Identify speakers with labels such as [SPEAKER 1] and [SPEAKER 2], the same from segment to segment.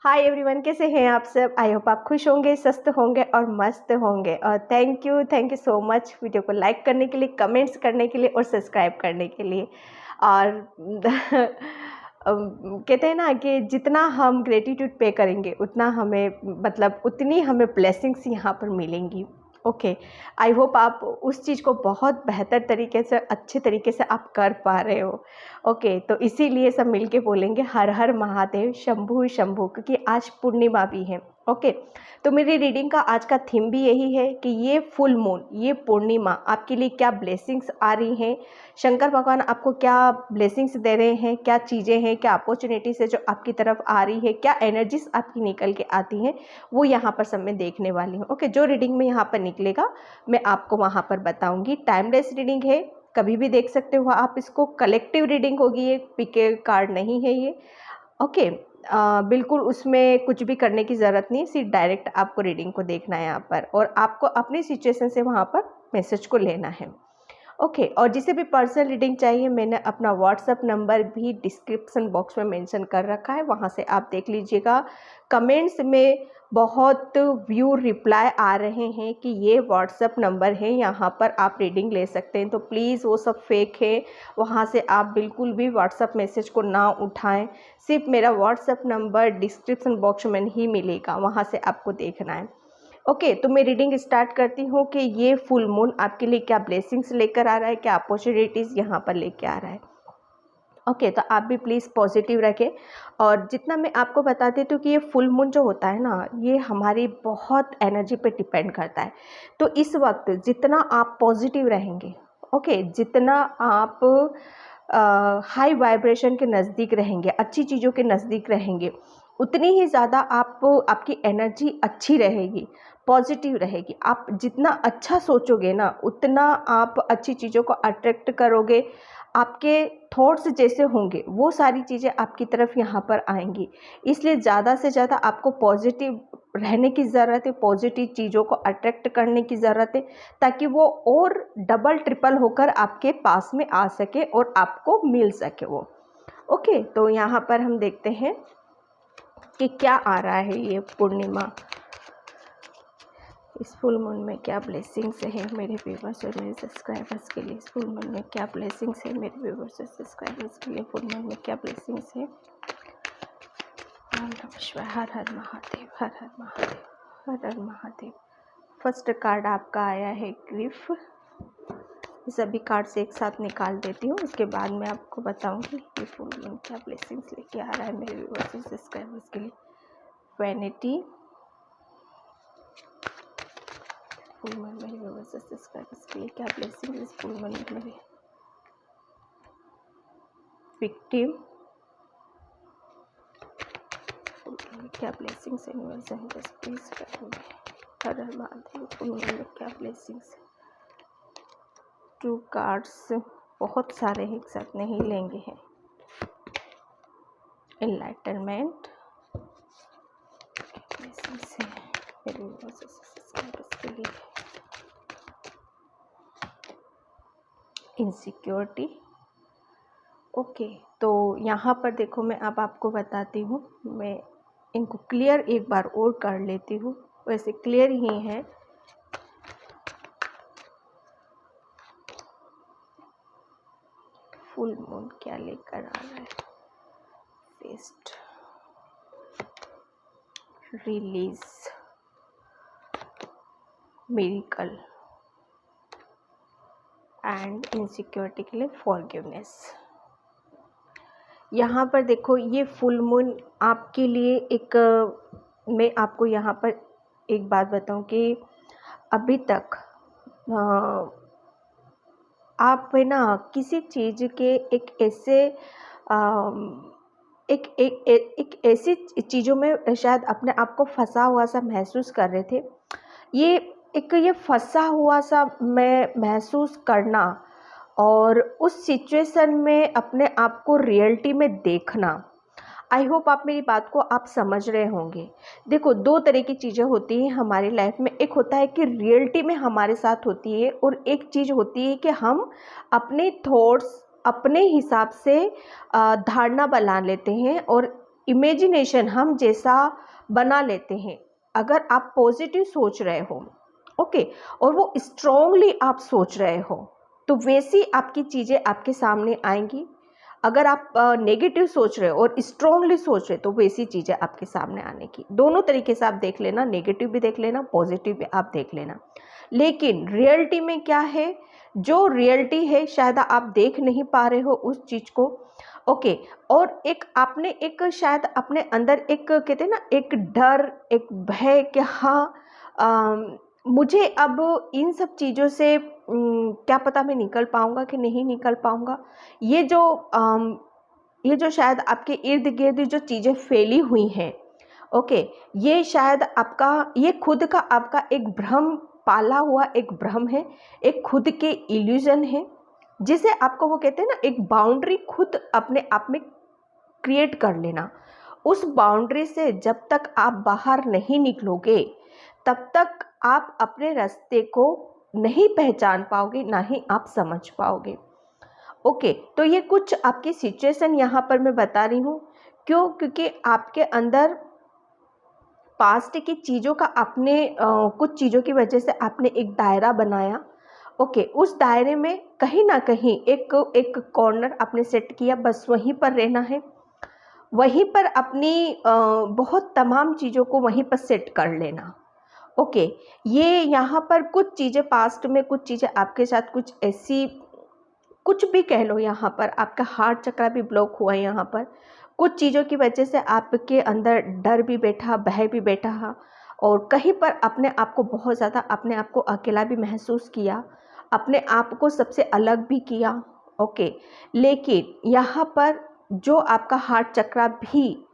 [SPEAKER 1] Hi everyone, कैसे हैं आप सब। आई होप आप खुश होंगे, स्वस्थ होंगे और मस्त होंगे। और thank you so much video को लाइक करने के लिए, कमेंट्स करने के लिए और सब्सक्राइब करने के लिए। और कहते हैं ना कि जितना हम ग्रेटिट्यूड पे करेंगे उतना हमें मतलब उतनी हमें ब्लेसिंग्स यहाँ पर मिलेंगी। ओके, आई होप आप उस चीज़ को बहुत बेहतर तरीके से, अच्छे तरीके से आप कर पा रहे हो। ओके, तो इसीलिए सब मिलके बोलेंगे हर हर महादेव शंभू शंभू, क्योंकि आज पूर्णिमा भी है। ओके, तो मेरी रीडिंग का आज का थीम भी यही है कि ये फुल मून, ये पूर्णिमा आपके लिए क्या ब्लेसिंग्स आ रही हैं, शंकर भगवान आपको क्या ब्लेसिंग्स दे रहे हैं, क्या चीज़ें हैं, क्या अपॉर्चुनिटीज़ है जो आपकी तरफ आ रही है, क्या एनर्जीज आपकी निकल के आती हैं, वो यहाँ पर सब मैं देखने वाली हूँ। ओके, जो रीडिंग में यहाँ पर निकलेगा मैं आपको वहाँ पर बताऊँगी। टाइमलेस रीडिंग है, कभी भी देख सकते हो आप इसको। कलेक्टिव रीडिंग होगी, ये पिके कार्ड नहीं है ये। ओके, बिल्कुल उसमें कुछ भी करने की ज़रूरत नहीं, सिर्फ डायरेक्ट आपको रीडिंग को देखना है यहाँ पर, और आपको अपनी सिचुएशन से वहाँ पर मैसेज को लेना है। ओके, और जिसे भी पर्सनल रीडिंग चाहिए, मैंने अपना व्हाट्सअप नंबर भी डिस्क्रिप्शन बॉक्स में मेंशन कर रखा है, वहाँ से आप देख लीजिएगा। कमेंट्स में बहुत व्यू रिप्लाई आ रहे हैं कि ये व्हाट्सअप नंबर है, यहाँ पर आप रीडिंग ले सकते हैं, तो प्लीज़ वो सब फेक है, वहाँ से आप बिल्कुल भी व्हाट्सअप मैसेज को ना उठाएं। सिर्फ मेरा व्हाट्सअप नंबर डिस्क्रिप्शन बॉक्स में ही मिलेगा, वहाँ से आपको देखना है। ओके, तो मैं रीडिंग स्टार्ट करती हूँ कि ये फुल मून आपके लिए क्या ब्लेसिंग्स लेकर आ रहा है, क्या अपॉर्चुनिटीज़ यहाँ पर लेके आ रहा है। ओके, तो आप भी प्लीज़ पॉजिटिव रखें। और जितना मैं आपको बताती हूँ कि ये फुल मून जो होता है ना, ये हमारी बहुत एनर्जी पे डिपेंड करता है। तो इस वक्त जितना आप पॉजिटिव रहेंगे, ओके, जितना आप हाई वाइब्रेशन के नज़दीक रहेंगे, अच्छी चीज़ों के नज़दीक रहेंगे, उतनी ही ज़्यादा आपकी एनर्जी अच्छी रहेगी, पॉजिटिव रहेगी। आप जितना अच्छा सोचोगे ना, उतना आप अच्छी चीज़ों को अट्रैक्ट करोगे। आपके थॉट्स जैसे होंगे वो सारी चीज़ें आपकी तरफ यहाँ पर आएंगी। इसलिए ज़्यादा से ज़्यादा आपको पॉजिटिव रहने की ज़रूरत है, पॉजिटिव चीज़ों को अट्रैक्ट करने की ज़रूरत है, ताकि वो और डबल ट्रिपल होकर आपके पास में आ सके और आपको मिल सके वो। ओके, तो यहाँ पर हम देखते हैं कि क्या आ रहा है ये पूर्णिमा, इस फुल मून में क्या ब्लेसिंग्स है मेरे व्यूवर्स और मेरे सब्सक्राइबर्स के लिए। इस फुल मून में क्या ब्लेसिंग्स है मेरे व्यूवर्स और सब्सक्राइबर्स के लिए। फुल मून में क्या ब्लेसिंग्स है। ओम नमः शिवाय। हर हर महादेव, हर हर महादेव, हर हर महादेव। फर्स्ट कार्ड आपका आया है ग्रीफ। सभी कार्ड से एक साथ निकाल देती हूँ, उसके बाद मैं आपको बताऊंगी कि फुल मून क्या ब्लेसिंग्स लेके आ रहा है मेरे व्यूवर्स और सब्सक्राइबर्स के लिए। वैनिटी, फुल मून मेरे व्यूअर्स और सब्सक्राइबर्स के लिए क्या ब्लेसिंग इस फुल मून में मेरे। विक्टिम, फुल मून में क्या ब्लेसिंग्स है यूनिवर्स एंजल्स प्लीज करेंगे। हर हर महादेव, फुल मून में क्या ब्लेसिंग्स है। 2 कार्ड्स, बहुत सारे एक साथ नहीं लेंगे हैं। एनलाइटनमेंट, ब्लेसिंग्स है मेरे व्यूअर्स और सब्सक्राइबर्स के लिए। इनसिक्योरिटी। ओके, तो यहाँ पर देखो, मैं अब आपको बताती हूँ, मैं इनको क्लियर एक बार और कर लेती हूँ, वैसे क्लियर ही है। फुल मून क्या लेकर आ रहा है। Fest, release, miracle and insecurity के लिए फॉरगिवनेस। यहाँ पर देखो, ये फुल मून आपके लिए एक, मैं आपको यहाँ पर एक बात बताऊँ कि अभी तक आप है ना किसी चीज़ के एक ऐसे एक ऐसी चीज़ों में शायद अपने आप को फंसा हुआ सा महसूस कर रहे थे। ये फंसा हुआ सा मैं महसूस करना और उस सिचुएशन में अपने आप को रियलिटी में देखना। आई होप आप मेरी बात को आप समझ रहे होंगे। देखो, 2 तरह की चीज़ें होती हैं हमारी लाइफ में। एक होता है कि रियलिटी में हमारे साथ होती है, और एक चीज़ होती है कि हम अपने थॉट्स अपने हिसाब से धारणा बना लेते हैं और इमेजिनेशन हम जैसा बना लेते हैं। अगर आप पॉजिटिव सोच रहे हो, ओके, और वो स्ट्रांगली आप सोच रहे हो, तो वैसी आपकी चीज़ें आपके सामने आएंगी। अगर आप नेगेटिव सोच रहे हो और स्ट्रांगली सोच रहे हो, तो वैसी चीज़ें आपके सामने आने की। दोनों तरीके से आप देख लेना, नेगेटिव भी देख लेना, पॉजिटिव भी आप देख लेना। लेकिन रियलिटी में क्या है, जो रियलिटी है शायद आप देख नहीं पा रहे हो उस चीज़ को, ओके। और एक आपने एक शायद अपने अंदर एक कहते हैं ना, एक डर, एक भय कि हाँ, मुझे अब इन सब चीज़ों से क्या पता मैं निकल पाऊँगा कि नहीं निकल पाऊँगा। ये जो शायद आपके इर्द गिर्द जो चीज़ें फैली हुई हैं, ओके, ये शायद आपका, ये खुद का आपका एक भ्रम, पाला हुआ एक भ्रम है, एक खुद के इल्यूजन है, जिसे आपको वो कहते हैं ना, एक बाउंड्री खुद अपने आप में क्रिएट कर लेना। उस बाउंड्री से जब तक आप बाहर नहीं निकलोगे, तब तक आप अपने रास्ते को नहीं पहचान पाओगे, ना ही आप समझ पाओगे। ओके, तो ये कुछ आपकी सिचुएशन यहाँ पर मैं बता रही हूँ। क्यों? क्योंकि आपके अंदर पास्ट की चीज़ों का आपने कुछ चीज़ों की वजह से आपने एक दायरा बनाया, ओके। उस दायरे में कहीं ना कहीं एक कॉर्नर आपने सेट किया, बस वहीं पर रहना है, वहीं पर अपनी बहुत तमाम चीज़ों को वहीं पर सेट कर लेना, ओके। ये यहाँ पर कुछ चीज़ें पास्ट में, कुछ चीज़ें आपके साथ कुछ ऐसी, कुछ भी कह लो, यहाँ पर आपका हार्ट चक्र भी ब्लॉक हुआ है, यहाँ पर कुछ चीज़ों की वजह से आपके अंदर डर भी बैठा, भय भी बैठा, और कहीं पर अपने आप को बहुत ज़्यादा, अपने आप को अकेला भी महसूस किया, अपने आप को सबसे अलग भी किया, ओके। लेकिन यहाँ पर जो आपका हार्ट चक्र भी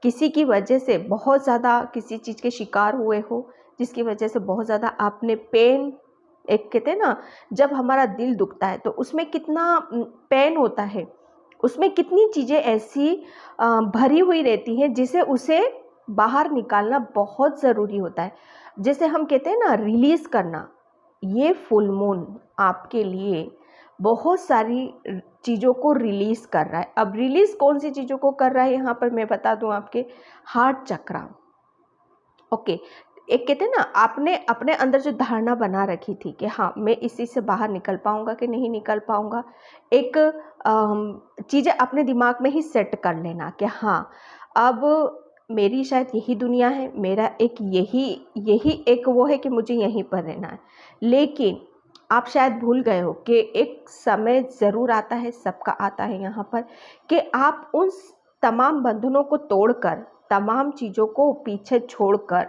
[SPEAKER 1] किसी की वजह से बहुत ज़्यादा किसी चीज़ के शिकार हुए हो, जिसकी वजह से बहुत ज़्यादा आपने पेन, एक कहते हैं ना, जब हमारा दिल दुखता है तो उसमें कितना पेन होता है, उसमें कितनी चीज़ें ऐसी भरी हुई रहती हैं, जिसे उसे बाहर निकालना बहुत ज़रूरी होता है, जैसे हम कहते हैं ना, रिलीज़ करना। ये फुल मून आपके लिए बहुत सारी चीज़ों को रिलीज़ कर रहा है। अब रिलीज़ कौन सी चीज़ों को कर रहा है, यहाँ पर मैं बता दूँ, आपके हार्ट चक्र, ओके। एक कहते हैं ना, आपने अपने अंदर जो धारणा बना रखी थी कि हाँ, मैं इसी से बाहर निकल पाऊँगा कि नहीं निकल पाऊँगा, एक चीज़ें अपने दिमाग में ही सेट कर लेना कि हाँ, अब मेरी शायद यही दुनिया है, मेरा एक यही एक वो है कि मुझे यहीं पर रहना है। लेकिन आप शायद भूल गए हो कि एक समय ज़रूर आता है, सबका आता है यहाँ पर, कि आप उन तमाम बंधनों को तोड़कर, तमाम चीज़ों को पीछे छोड़कर,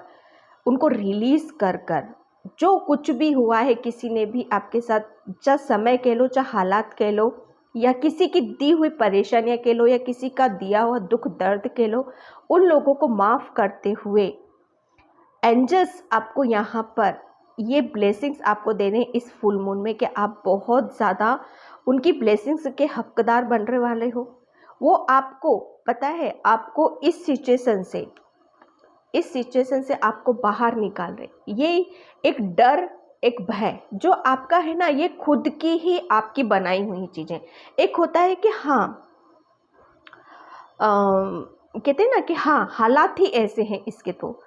[SPEAKER 1] उनको रिलीज़ कर जो कुछ भी हुआ है, किसी ने भी आपके साथ, चाहे समय कह लो, चाहे हालात कह लो, या किसी की दी हुई परेशानियाँ कह लो, या किसी का दिया हुआ दुख दर्द कह लो, उन लोगों को माफ़ करते हुए एंजल्स आपको यहाँ पर ये ब्लेसिंग्स आपको दे रहे हैं इस फुल मून में, कि आप बहुत ज़्यादा उनकी ब्लेसिंग्स के हकदार बनने वाले हो। वो आपको पता है, आपको इस सिचुएशन से आपको बाहर निकाल रहे। ये एक डर, एक भय जो आपका है ना, ये खुद की ही आपकी बनाई हुई चीज़ें। एक होता है कि हाँ, कहते हैं ना कि हाँ, हालात ही ऐसे हैं इसके, तो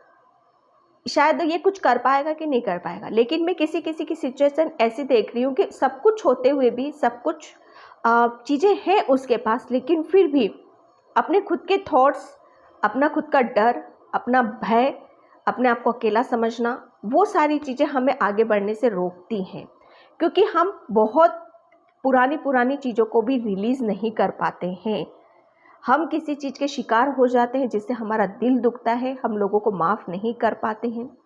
[SPEAKER 1] शायद ये कुछ कर पाएगा कि नहीं कर पाएगा। लेकिन मैं किसी किसी की सिचुएशन ऐसी देख रही हूँ कि सब कुछ होते हुए भी, सब कुछ चीज़ें हैं उसके पास, लेकिन फिर भी अपने खुद के थॉट्स, अपना खुद का डर, अपना भय, अपने आप को अकेला समझना, वो सारी चीज़ें हमें आगे बढ़ने से रोकती हैं, क्योंकि हम बहुत पुरानी चीज़ों को भी रिलीज़ नहीं कर पाते हैं। हम किसी चीज़ के शिकार हो जाते हैं, जिससे हमारा दिल दुखता है, हम लोगों को माफ़ नहीं कर पाते हैं,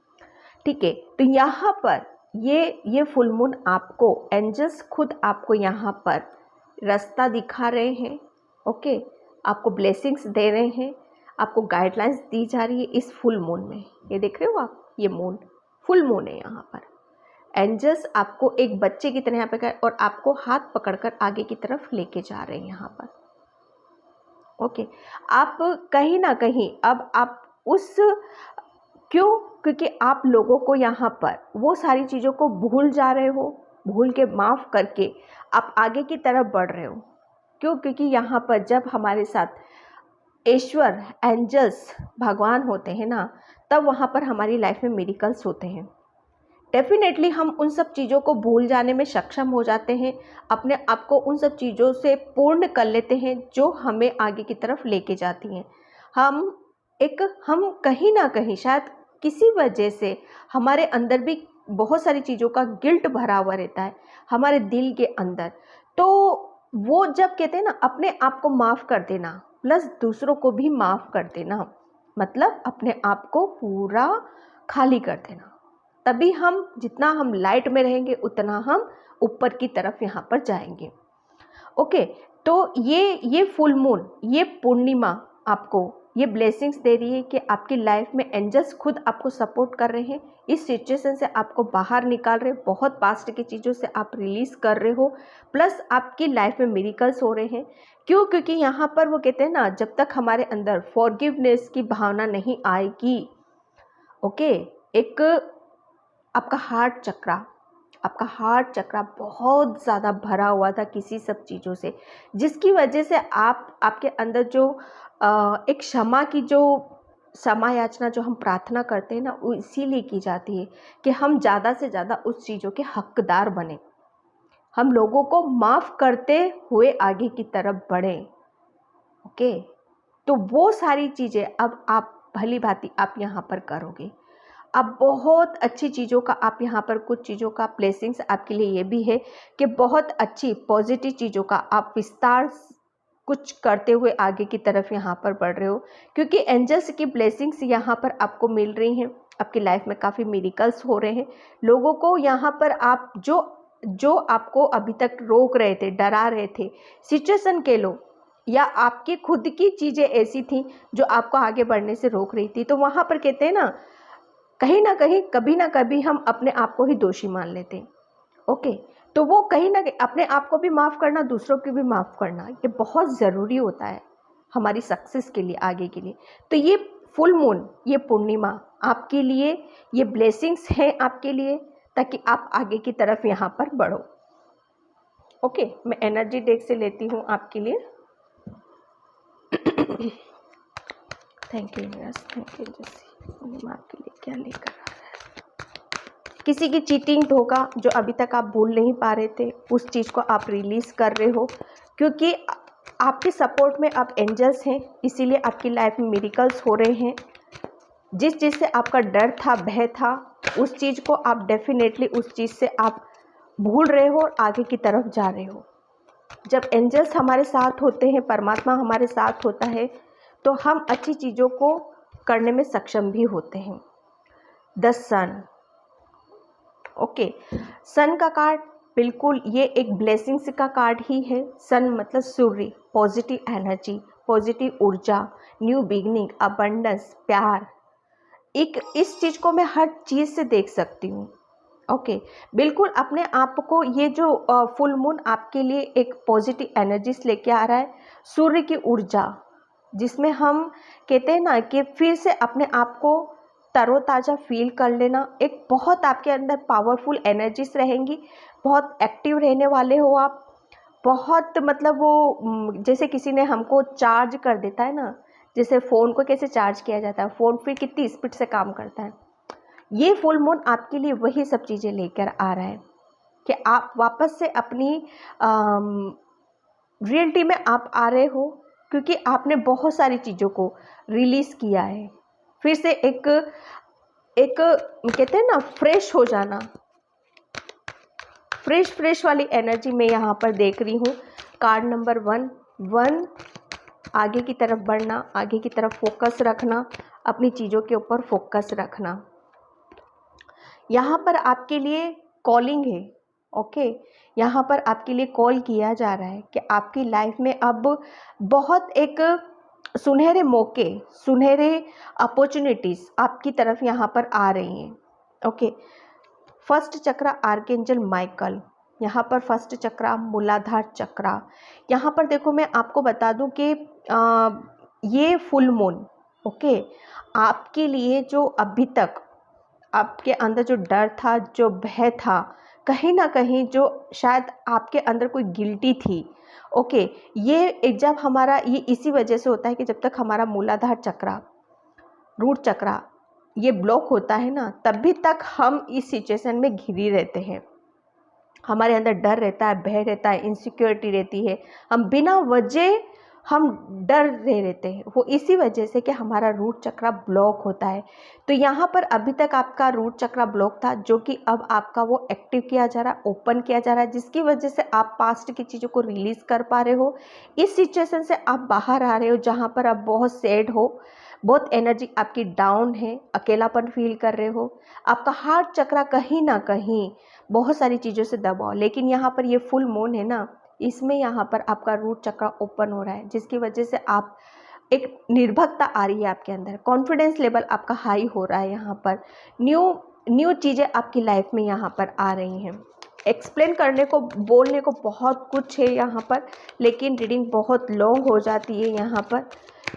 [SPEAKER 1] ठीक है। तो यहाँ पर ये फुल मून आपको एंजल्स खुद आपको यहाँ पर रास्ता दिखा रहे हैं, ओके। आपको ब्लेसिंग्स दे रहे हैं, आपको गाइडलाइंस दी जा रही है इस फुल मून में। ये देख रहे हो आप, ये मून फुल मून है। यहाँ पर एंजल्स आपको एक बच्चे की तरह यहाँ पे और आपको हाथ पकड़कर आगे की तरफ लेके जा रहे हैं यहाँ पर, ओके। आप कहीं ना कहीं अब आप उस, क्यों? क्योंकि आप लोगों को यहाँ पर वो सारी चीज़ों को भूल जा रहे हो, भूल के माफ़ करके आप आगे की तरफ बढ़ रहे हो। क्यों? क्योंकि यहाँ पर जब हमारे साथ ईश्वर, एंजल्स, भगवान होते हैं ना, तब वहाँ पर हमारी लाइफ में मिरेकल्स होते हैं। डेफिनेटली हम उन सब चीज़ों को भूल जाने में सक्षम हो जाते हैं, अपने आप को उन सब चीज़ों से पूर्ण कर लेते हैं जो हमें आगे की तरफ लेके जाती हैं। हम कहीं ना कहीं शायद किसी वजह से हमारे अंदर भी बहुत सारी चीज़ों का गिल्ट भरा हुआ रहता है हमारे दिल के अंदर। तो वो जब कहते हैं ना अपने आप को माफ़ कर देना प्लस दूसरों को भी माफ़ कर देना, मतलब अपने आप को पूरा खाली कर देना, तभी हम जितना हम लाइट में रहेंगे उतना हम ऊपर की तरफ यहाँ पर जाएंगे। ओके, तो ये फुल मून, ये पूर्णिमा आपको ये ब्लेसिंग्स दे रही है कि आपकी लाइफ में एंजल्स खुद आपको सपोर्ट कर रहे हैं, इस सिचुएशन से आपको बाहर निकाल रहे हैं, बहुत पास्ट की चीज़ों से आप रिलीज़ कर रहे हो, प्लस आपकी लाइफ में मिरेकल्स हो रहे हैं। क्यों? क्योंकि यहाँ पर वो कहते हैं ना, जब तक हमारे अंदर फॉरगिवनेस की भावना नहीं आएगी, ओके, एक आपका हार्ट चक्रा बहुत ज़्यादा भरा हुआ था किसी सब चीज़ों से, जिसकी वजह से आपके अंदर जो एक क्षमा की जो क्षमा याचना जो हम प्रार्थना करते हैं ना, वो इसीलिए की जाती है कि हम ज़्यादा से ज़्यादा उस चीज़ों के हकदार बने, हम लोगों को माफ़ करते हुए आगे की तरफ बढ़ें। ओके, तो वो सारी चीज़ें अब आप भली भांति आप यहाँ पर करोगे। अब बहुत अच्छी चीज़ों का आप यहाँ पर कुछ चीज़ों का ब्लेसिंग्स आपके लिए ये भी है कि बहुत अच्छी पॉजिटिव चीज़ों का आप विस्तार कुछ करते हुए आगे की तरफ यहाँ पर बढ़ रहे हो, क्योंकि एंजल्स की ब्लेसिंग्स यहाँ पर आपको मिल रही हैं। आपकी लाइफ में काफ़ी मिरेकल्स हो रहे हैं। लोगों को यहाँ पर आप जो आपको अभी तक रोक रहे थे, डरा रहे थे, सिचुएशन के लोग या आपकी खुद की चीज़ें ऐसी थी जो आपको आगे बढ़ने से रोक रही थी, तो वहाँ पर कहते हैं ना कहीं कभी ना कभी हम अपने आप को ही दोषी मान लेते हैं। ओके, तो वो कहीं ना कहीं अपने आप को भी माफ़ करना, दूसरों को भी माफ़ करना, ये बहुत ज़रूरी होता है हमारी सक्सेस के लिए, आगे के लिए। तो ये फुल मून, ये पूर्णिमा आपके लिए, ये ब्लेसिंग्स हैं आपके लिए, ताकि आप आगे की तरफ यहाँ पर बढ़ो। ओके, मैं एनर्जी डेक से लेती हूँ आपके लिए। थैंक यू थैंक यू जैसी, आपके लिए क्या लेकर आ रहा है। किसी की चीटिंग, धोखा जो अभी तक आप भूल नहीं पा रहे थे, उस चीज़ को आप रिलीज़ कर रहे हो, क्योंकि आपके सपोर्ट में अब एंजल्स हैं, इसीलिए आपकी लाइफ में मिरेकल्स हो रहे हैं। जिस चीज़ से आपका डर था, भय था, उस चीज़ को आप डेफिनेटली उस चीज़ से आप भूल रहे हो और आगे की तरफ जा रहे हो। जब एंजल्स हमारे साथ होते हैं, परमात्मा हमारे साथ होता है, तो हम अच्छी चीज़ों को करने में सक्षम भी होते हैं। द सन, ओके, सन का कार्ड बिल्कुल ये एक ब्लेसिंग्स का कार्ड ही है। सन मतलब सूर्य, पॉजिटिव एनर्जी, पॉजिटिव ऊर्जा, न्यू बिगनिंग, अबंडेंस, प्यार। एक इस चीज़ को मैं हर चीज़ से देख सकती हूँ। ओके, बिल्कुल अपने आप को ये जो फुल मून आपके लिए एक पॉजिटिव एनर्जीज लेके आ रहा है, सूर्य की ऊर्जा, जिसमें हम कहते हैं ना कि फिर से अपने आप को तरोताज़ा फील कर लेना। एक बहुत आपके अंदर पावरफुल एनर्जीज रहेंगी, बहुत एक्टिव रहने वाले हो आप, बहुत मतलब वो जैसे किसी ने हमको चार्ज कर देता है ना, जैसे फ़ोन को कैसे चार्ज किया जाता है, फ़ोन फिर कितनी स्पीड से काम करता है, ये फुल मून आपके लिए वही सब चीज़ें लेकर आ रहा है कि आप वापस से अपनी रियलिटी में आप आ रहे हो, क्योंकि आपने बहुत सारी चीज़ों को रिलीज़ किया है। फिर से एक कहते हैं ना फ्रेश हो जाना, फ्रेश वाली एनर्जी मैं यहाँ पर देख रही हूँ। कार्ड नंबर 1, आगे की तरफ बढ़ना, आगे की तरफ फोकस रखना, अपनी चीज़ों के ऊपर फोकस रखना। यहाँ पर आपके लिए कॉलिंग है। ओके, यहाँ पर आपके लिए कॉल किया जा रहा है कि आपकी लाइफ में अब बहुत एक सुनहरे मौके, सुनहरे अपॉर्चुनिटीज़ आपकी तरफ यहाँ पर आ रही हैं। ओके, फर्स्ट चक्र आर्कएंजल माइकल, यहाँ पर फर्स्ट चक्र मूलाधार चक्र। यहाँ पर देखो मैं आपको बता दूँ कि ये फुल मून, ओके, आपके लिए जो अभी तक आपके अंदर जो डर था, जो भय था, कहीं ना कहीं जो शायद आपके अंदर कोई गिल्टी थी, ओके, ये जब हमारा ये इसी वजह से होता है कि जब तक हमारा मूलाधार चक्रा, रूट चक्रा ये ब्लॉक होता है ना, तभी तक हम इस सिचुएशन में घिरी रहते हैं। हमारे अंदर डर रहता है, भय रहता है, इनसिक्योरिटी रहती है, हम बिना वजह हम डर रहे रहते हैं। वो इसी वजह से कि हमारा रूट चक्रा ब्लॉक होता है। तो यहाँ पर अभी तक आपका रूट चक्रा ब्लॉक था, जो कि अब आपका वो एक्टिव किया जा रहा है, ओपन किया जा रहा है, जिसकी वजह से आप पास्ट की चीज़ों को रिलीज़ कर पा रहे हो। इस सिचुएशन से आप बाहर आ रहे हो जहाँ पर आप बहुत सैड हो, बहुत एनर्जी आपकी डाउन है, अकेलापन फील कर रहे हो, आपका हार्ट चक्रा कहीं ना कहीं बहुत सारी चीज़ों से दबाव। लेकिन यहाँ पर ये फुल मून है ना, इसमें यहाँ पर आपका रूट चक्रा ओपन हो रहा है, जिसकी वजह से आप एक निर्भरता आ रही है आपके अंदर, कॉन्फिडेंस लेवल आपका हाई हो रहा है। यहाँ पर न्यू चीज़ें आपकी लाइफ में यहाँ पर आ रही हैं। एक्सप्लेन करने को, बोलने को बहुत कुछ है यहाँ पर, लेकिन रीडिंग बहुत लॉन्ग हो जाती है यहाँ पर,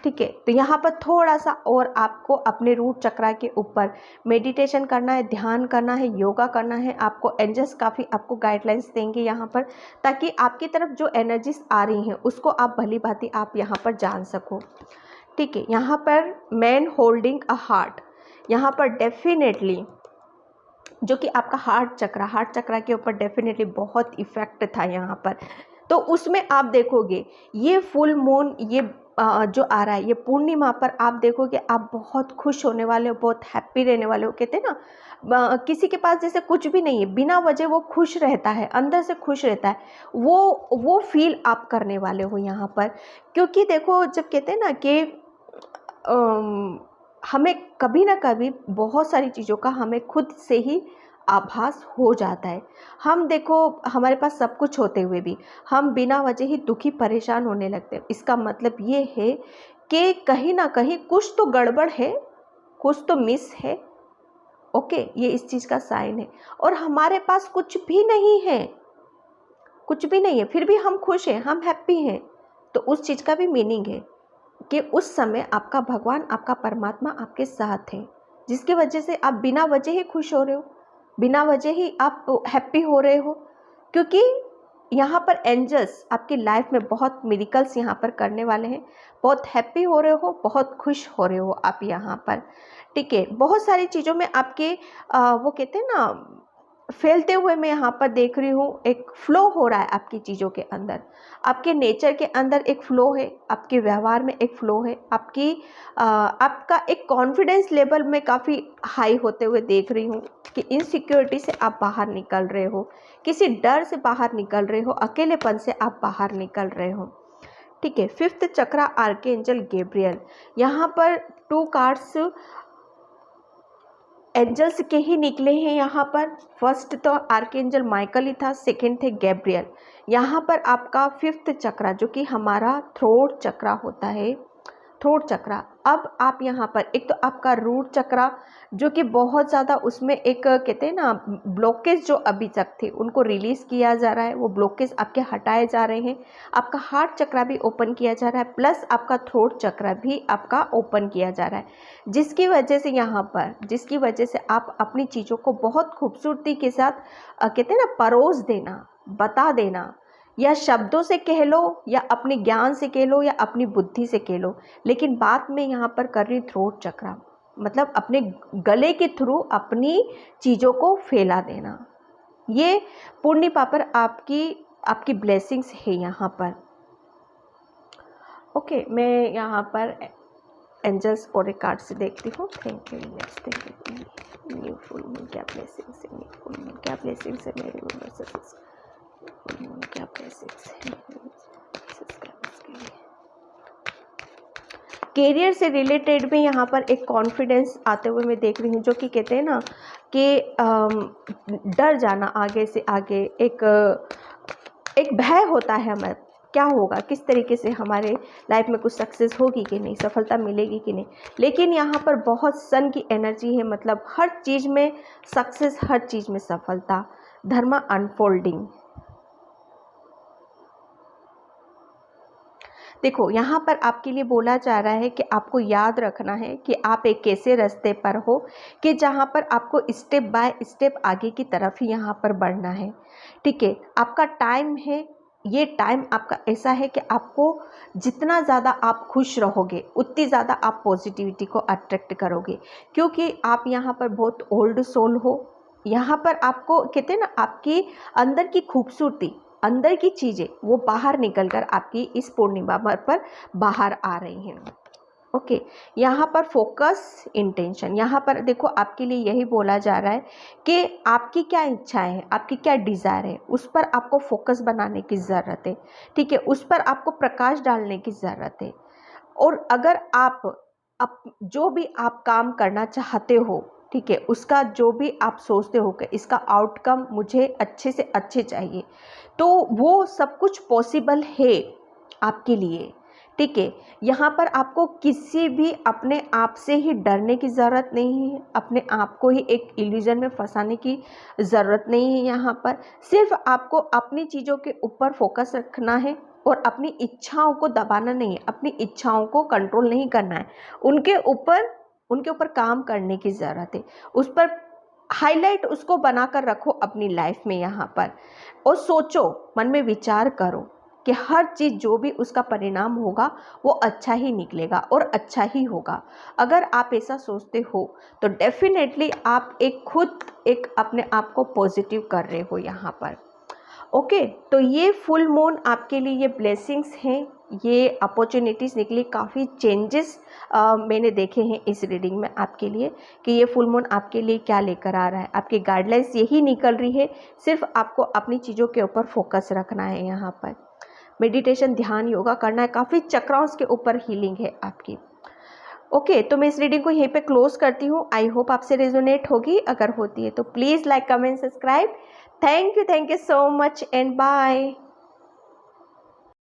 [SPEAKER 1] ठीक है। तो यहाँ पर थोड़ा सा और आपको अपने रूट चक्रा के ऊपर मेडिटेशन करना है, ध्यान करना है, योगा करना है। आपको एंजल्स काफ़ी आपको गाइडलाइंस देंगे यहाँ पर, ताकि आपकी तरफ जो एनर्जीज आ रही हैं उसको आप भली भांति आप यहाँ पर जान सको, ठीक है। यहाँ पर मैन होल्डिंग अ हार्ट, यहाँ पर डेफिनेटली जो कि आपका हार्ट चक्रा के ऊपर डेफिनेटली बहुत इफेक्ट था यहाँ पर। तो उसमें आप देखोगे ये फुल मून, ये जो आ रहा है, ये पूर्णिमा पर आप देखोगे आप बहुत खुश होने वाले हो, बहुत हैप्पी रहने वाले हो। कहते हैं ना, किसी के पास जैसे कुछ भी नहीं है, बिना वजह वो खुश रहता है, अंदर से खुश रहता है, वो फील आप करने वाले हो यहाँ पर। क्योंकि देखो, जब कहते हैं ना कि हमें कभी ना कभी बहुत सारी चीज़ों का हमें खुद से ही आभास हो जाता है। हम देखो, हमारे पास सब कुछ होते हुए भी हम बिना वजह ही दुखी परेशान होने लगते हैं। इसका मतलब ये है कि कहीं ना कहीं कुछ तो गड़बड़ है, कुछ तो मिस है, ओके, ये इस चीज़ का साइन है। और हमारे पास कुछ भी नहीं है, कुछ भी नहीं है, फिर भी हम खुश हैं, हम हैप्पी हैं, तो उस चीज़ का भी मीनिंग है कि उस समय आपका भगवान, आपका परमात्मा आपके साथ है, जिसकी वजह से आप बिना वजह ही खुश हो रहे हो, बिना वजह ही आप हैप्पी हो रहे हो। क्योंकि यहाँ पर एंजल्स आपकी लाइफ में बहुत मिरेकल्स यहाँ पर करने वाले हैं। बहुत हैप्पी हो रहे हो, बहुत खुश हो रहे हो आप यहाँ पर, ठीक है। बहुत सारी चीज़ों में आपके वो कहते हैं ना, फैलते हुए मैं यहाँ पर देख रही हूँ, एक फ्लो हो रहा है आपकी चीज़ों के अंदर, आपके नेचर के अंदर एक फ्लो है, आपके व्यवहार में एक फ्लो है, आपका एक कॉन्फिडेंस लेवल में काफ़ी हाई होते हुए देख रही हूँ कि इनसिक्योरिटी से आप बाहर निकल रहे हो, किसी डर से बाहर निकल रहे हो, अकेलेपन से आप बाहर निकल रहे हो, ठीक है। फिफ्थ चक्रा आर्कएंजल गैब्रियल, यहाँ पर 2 कार्ड्स एंजल्स के ही निकले हैं यहाँ पर। फर्स्ट तो आर्कएंजल माइकल ही था, सेकंड थे गैब्रियल। यहाँ पर आपका फिफ्थ चक्रा, जो कि हमारा थ्रोट चक्रा होता है, थ्रोट चक्रा। अब आप यहाँ पर एक तो आपका रूट चक्रा, जो कि बहुत ज़्यादा उसमें एक कहते हैं ना, ब्लॉकेज जो अभी तक थे उनको रिलीज़ किया जा रहा है, वो ब्लॉकेज आपके हटाए जा रहे हैं। आपका हार्ट चक्रा भी ओपन किया जा रहा है, प्लस आपका थ्रोट चक्रा भी आपका ओपन किया जा रहा है, जिसकी वजह से यहाँ पर, जिसकी वजह से आप अपनी चीज़ों को बहुत खूबसूरती के साथ कहते हैं ना, परोस देना, बता देना, या शब्दों से कह लो, या अपने ज्ञान से कह लो, या अपनी बुद्धि से कह लो, लेकिन बात मैं यहाँ पर कर रही थ्रोट चक्रा, मतलब अपने गले के थ्रू अपनी चीज़ों को फैला देना। ये पूर्णिमा पर आपकी ब्लेसिंग्स है यहाँ पर, ओके। मैं यहाँ पर एंजल्स और कार्ड से देखती हूँ। Thank you, thank you. New full moon क्या ब्लेसिंग्स है, न्यू फुल मून क्या ब्लेसिंग्स है मेरे यूनिवर्स, क्या ब्लेसिंग्स है कैरियर से रिलेटेड भी यहाँ पर एक कॉन्फिडेंस आते हुए मैं देख रही हूँ, जो कि कहते हैं ना कि डर जाना, आगे से आगे एक भय होता है हमें, क्या होगा, किस तरीके से हमारे लाइफ में कुछ सक्सेस होगी कि नहीं, सफलता मिलेगी कि नहीं। लेकिन यहाँ पर बहुत सन की एनर्जी है, मतलब हर चीज़ में सक्सेस, हर चीज़ में सफलता, धर्मा अनफोल्डिंग। देखो यहाँ पर आपके लिए बोला जा रहा है कि आपको याद रखना है कि आप एक ऐसे रास्ते पर हो कि जहाँ पर आपको स्टेप बाय स्टेप आगे की तरफ ही यहाँ पर बढ़ना है। ठीक है, आपका टाइम है, ये टाइम आपका ऐसा है कि आपको जितना ज़्यादा आप खुश रहोगे उतनी ज़्यादा आप पॉजिटिविटी को अट्रैक्ट करोगे, क्योंकि आप यहाँ पर बहुत ओल्ड सोल हो। यहाँ पर आपको कहते हैं ना, आपकी अंदर की खूबसूरती, अंदर की चीज़ें वो बाहर निकलकर आपकी इस पूर्णिमा पर बाहर आ रही हैं। ओके, यहाँ पर फोकस, इंटेंशन, यहाँ पर देखो आपके लिए यही बोला जा रहा है कि आपकी क्या इच्छाएं हैं, आपकी क्या डिज़ायर है, उस पर आपको फोकस बनाने की ज़रूरत है। ठीक है, उस पर आपको प्रकाश डालने की ज़रूरत है। और अगर आप जो भी आप काम करना चाहते हो, ठीक है, उसका जो भी आप सोचते हो कि इसका आउटकम मुझे अच्छे से अच्छे चाहिए, तो वो सब कुछ पॉसिबल है आपके लिए। ठीक है, यहाँ पर आपको किसी भी अपने आप से ही डरने की ज़रूरत नहीं है, अपने आप को ही एक इल्यूजन में फंसाने की ज़रूरत नहीं है। यहाँ पर सिर्फ आपको अपनी चीज़ों के ऊपर फोकस रखना है और अपनी इच्छाओं को दबाना नहीं है, अपनी इच्छाओं को कंट्रोल नहीं करना है, उनके ऊपर काम करने की ज़रूरत है। उस पर हाईलाइट उसको बनाकर रखो अपनी लाइफ में यहाँ पर, और सोचो, मन में विचार करो कि हर चीज़ जो भी उसका परिणाम होगा वो अच्छा ही निकलेगा और अच्छा ही होगा। अगर आप ऐसा सोचते हो तो डेफिनेटली आप एक अपने आप को पॉजिटिव कर रहे हो यहाँ पर। ओके, तो ये फुल मून आपके लिए ये ब्लेसिंग्स हैं, ये अपॉर्चुनिटीज़ निकली, काफ़ी चेंजेस मैंने देखे हैं इस रीडिंग में आपके लिए कि ये फुल मून आपके लिए क्या लेकर आ रहा है। आपकी गाइडलाइंस यही निकल रही है, सिर्फ आपको अपनी चीज़ों के ऊपर फोकस रखना है। यहाँ पर मेडिटेशन, ध्यान, योगा करना है, काफ़ी चक्रांस के ऊपर हीलिंग है आपकी। ओके, तो मैं इस रीडिंग को यहीं पे क्लोज करती हूँ। आई होप आपसे रेजोनेट होगी, अगर होती है तो please like, comment, subscribe. Thank you so much and bye.